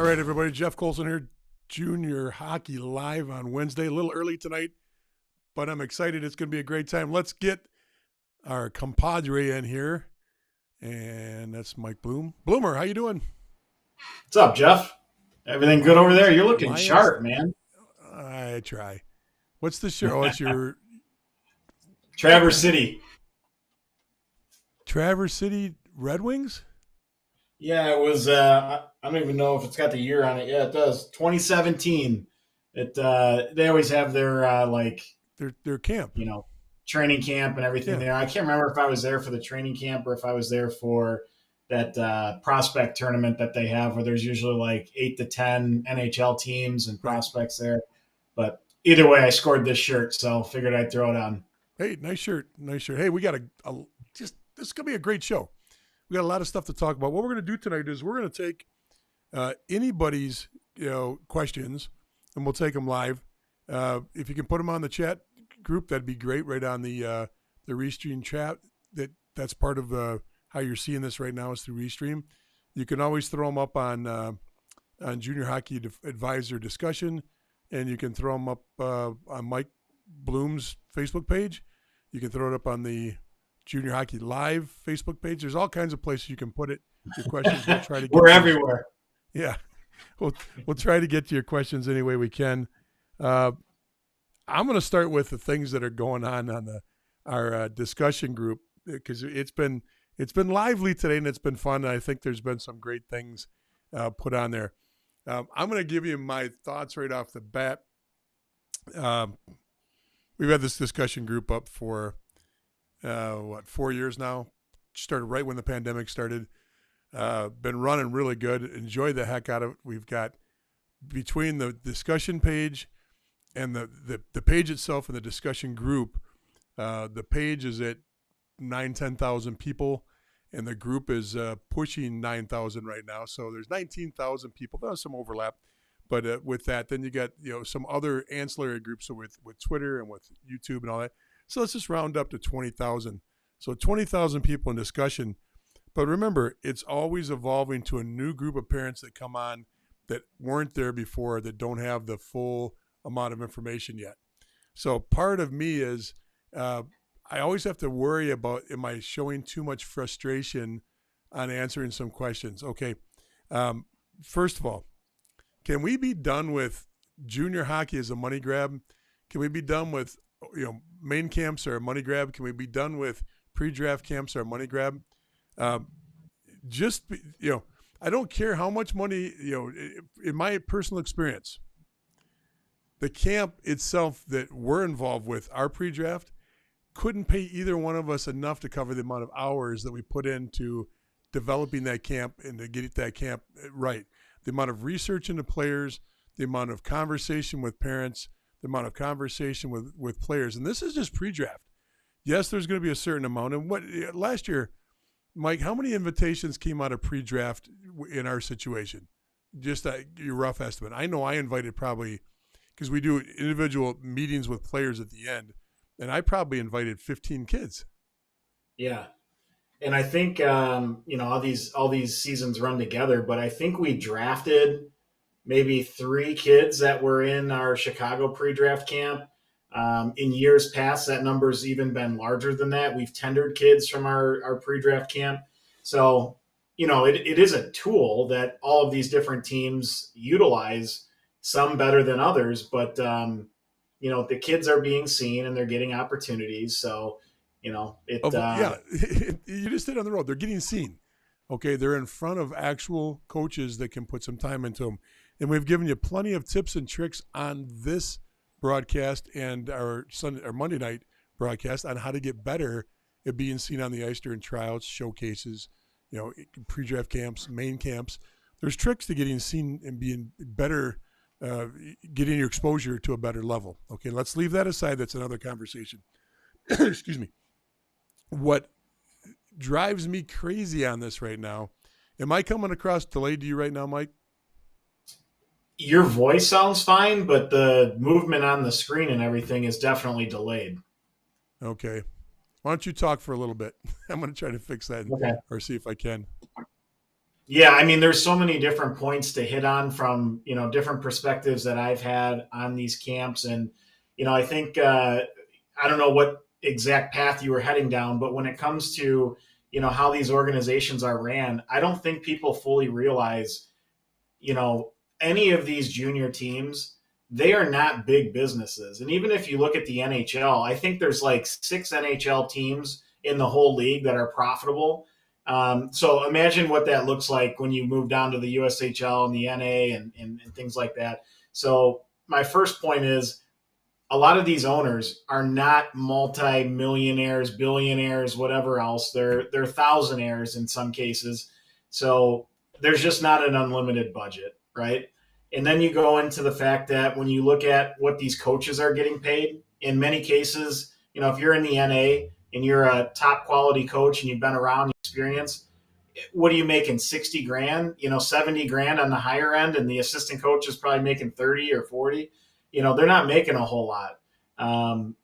right, everybody. Jeff Colson here, Junior Hockey Live on Wednesday. A little early tonight, but I'm excited. It's going to be a great time. Let's get our compadre in here, and that's Mike Bloom. Bloomer, how you doing? What's up, Jeff? Everything good over there? You're looking Lions. sharp, man. I try. What's the show? Oh, it's your Traverse City. Traverse City Red Wings? Yeah, it was. I don't even know if it's got the year on it. Yeah, it does. 2017. They always have their Their camp. training camp and everything Yeah. there. I can't remember if I was there for the training camp or if I was there for that prospect tournament that they have, where there's usually like 8 to 10 NHL teams and Right. prospects there. But either way, I scored this shirt, so figured I'd throw it on. Hey, nice shirt. Nice shirt. Hey, we got this is going to be a great show. We got a lot of stuff to talk about. What we're going to do tonight is we're going to take anybody's questions, and we'll take them live. If you can put them on the chat group, that'd be great. Right on the Restream chat. That's part of how you're seeing this right now is through Restream. You can always throw them up on Junior Hockey Advisor discussion, and you can throw them up on Mike Bloom's Facebook page. You can throw it up on the Junior Hockey Live Facebook page. There's all kinds of places you can put it. Your questions. We'll try to get We're everywhere. Yeah, we'll try to get to your questions any way we can. I'm going to start with the things that are going on our discussion group because it's been lively today and it's been fun. And I think there's been some great things put on there. I'm going to give you my thoughts right off the bat. We've had this discussion group up for 4 years now. Started right when the pandemic started. Been running really good. Enjoyed the heck out of it. We've got between the discussion page and the page itself and the discussion group, the page is at 10,000 people, and the group is pushing 9,000 right now. So there's 19,000 people. There's some overlap, but with that, then you got some other ancillary groups. So with Twitter and with YouTube and all that. So let's just round up to 20,000. So 20,000 people in discussion. But remember, it's always evolving to a new group of parents that come on that weren't there before, that don't have the full amount of information yet. So part of me is I always have to worry about, am I showing too much frustration on answering some questions? Okay, first of all, can we be done with junior hockey as a money grab? Can we be done with main camps are a money grab? Can we be done with pre-draft camps are a money grab? I don't care how much money, in my personal experience, the camp itself that we're involved with, our pre-draft, couldn't pay either one of us enough to cover the amount of hours that we put into developing that camp and to get that camp right. The amount of research into players, the amount of conversation with parents, the amount of conversation with players. And this is just pre-draft. Yes, there's going to be a certain amount. And last year, Mike, how many invitations came out of pre-draft in our situation? Just your rough estimate. I know I invited probably, because we do individual meetings with players at the end, and I probably invited 15 kids. Yeah. And I think, all these seasons run together, but I think we drafted maybe 3 kids that were in our Chicago pre-draft camp. In years past, that number's even been larger than that. We've tendered kids from our pre-draft camp. So, it is a tool that all of these different teams utilize, some better than others. But, the kids are being seen and they're getting opportunities. So, you just hit on the road. They're getting seen. Okay, they're in front of actual coaches that can put some time into them. And we've given you plenty of tips and tricks on this broadcast and our Monday night broadcast on how to get better at being seen on the ice during tryouts, showcases, pre-draft camps, main camps. There's tricks to getting seen and being better, getting your exposure to a better level. Okay, let's leave that aside. That's another conversation. Excuse me. What drives me crazy on this right now, am I coming across delayed to you right now, Mike? Your voice sounds fine, but the movement on the screen and everything is definitely delayed. Okay. Why don't you talk for a little bit? I'm going to try to fix that Okay. or see if I can. Yeah, I mean, there's so many different points to hit on from different perspectives that I've had on these camps, and I think I don't know what exact path you were heading down, but when it comes to how these organizations are ran, I don't think people fully realize you know, any of these junior teams, they are not big businesses. And even if you look at the NHL, I think there's like 6 NHL teams in the whole league that are profitable. So imagine what that looks like when you move down to the USHL and the NA and things like that. So my first point is a lot of these owners are not multi-millionaires, billionaires, whatever else. They're thousandaires in some cases. So there's just not an unlimited budget, right? And then you go into the fact that when you look at what these coaches are getting paid, in many cases, if you're in the NA and you're a top quality coach and you've been around experience, what are you making? 60 grand, 70 grand on the higher end, and the assistant coach is probably making 30 or 40. They're not making a whole lot. Um,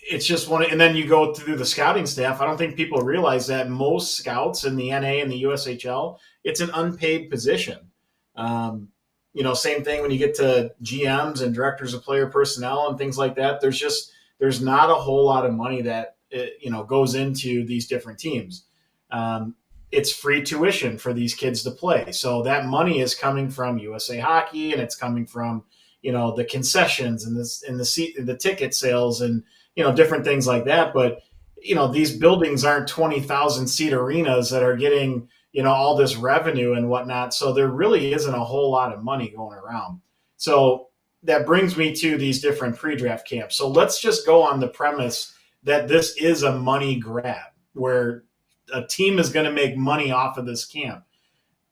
it's just one, and then you go through the scouting staff. I don't think people realize that most scouts in the NA and the USHL, it's an unpaid position. Um, same thing when you get to GMs and directors of player personnel and things like that. There's not a whole lot of money that goes into these different teams. Um, it's free tuition for these kids to play, so that money is coming from USA Hockey, and it's coming from the concessions and the ticket sales and different things like that. But these buildings aren't 20,000 seat arenas that are getting all this revenue and whatnot. So there really isn't a whole lot of money going around. So that brings me to these different pre-draft camps. So let's just go on the premise that this is a money grab where a team is going to make money off of this camp.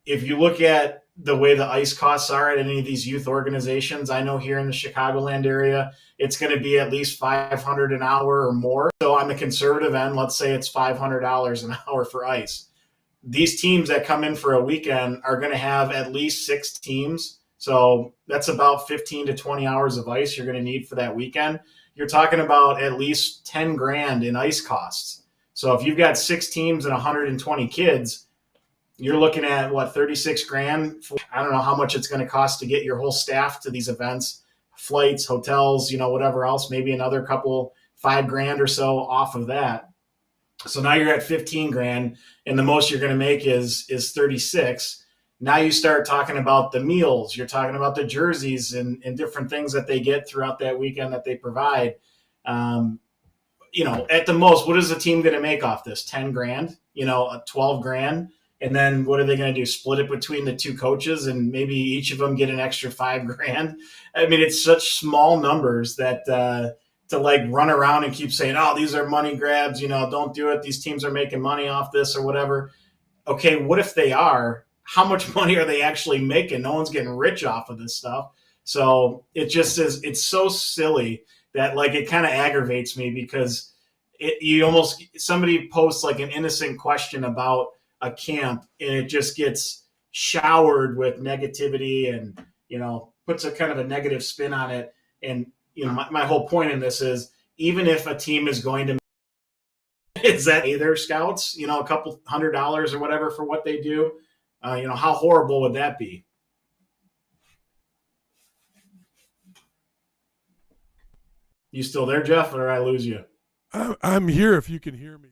If you look at the way the ice costs are at any of these youth organizations, I know here in the Chicagoland area, it's going to be at least 500 an hour or more. So on the conservative end, let's say it's $500 an hour for ice. These teams that come in for a weekend are going to have at least 6 teams. So that's about 15 to 20 hours of ice you're going to need for that weekend. You're talking about at least 10 grand in ice costs. So if you've got 6 teams and 120 kids, you're looking at what, 36 grand. I don't know how much it's going to cost to get your whole staff to these events, flights, hotels, whatever else, maybe another couple 5 grand or so off of that. So now you're at 15 grand, and the most you're going to make is 36. Now you start talking about the meals, you're talking about the jerseys and different things that they get throughout that weekend that they provide. Um, at the most, what is the team going to make off this? 10 grand, 12 grand. And then what are they going to do? Split it between the two coaches and maybe each of them get an extra 5 grand. I mean, it's such small numbers that, to like run around and keep saying, oh, these are money grabs, don't do it. These teams are making money off this or whatever. Okay, what if they are? How much money are they actually making? No one's getting rich off of this stuff. So it just is, it's so silly that like it kind of aggravates me because you almost, somebody posts like an innocent question about a camp and it just gets showered with negativity and puts a kind of a negative spin on it. And my whole point in this is, even if a team is going to is that pay their scouts, a couple $100 or whatever for what they do, how horrible would that be? You still there, Jeff, or did I lose you? I'm here if you can hear me.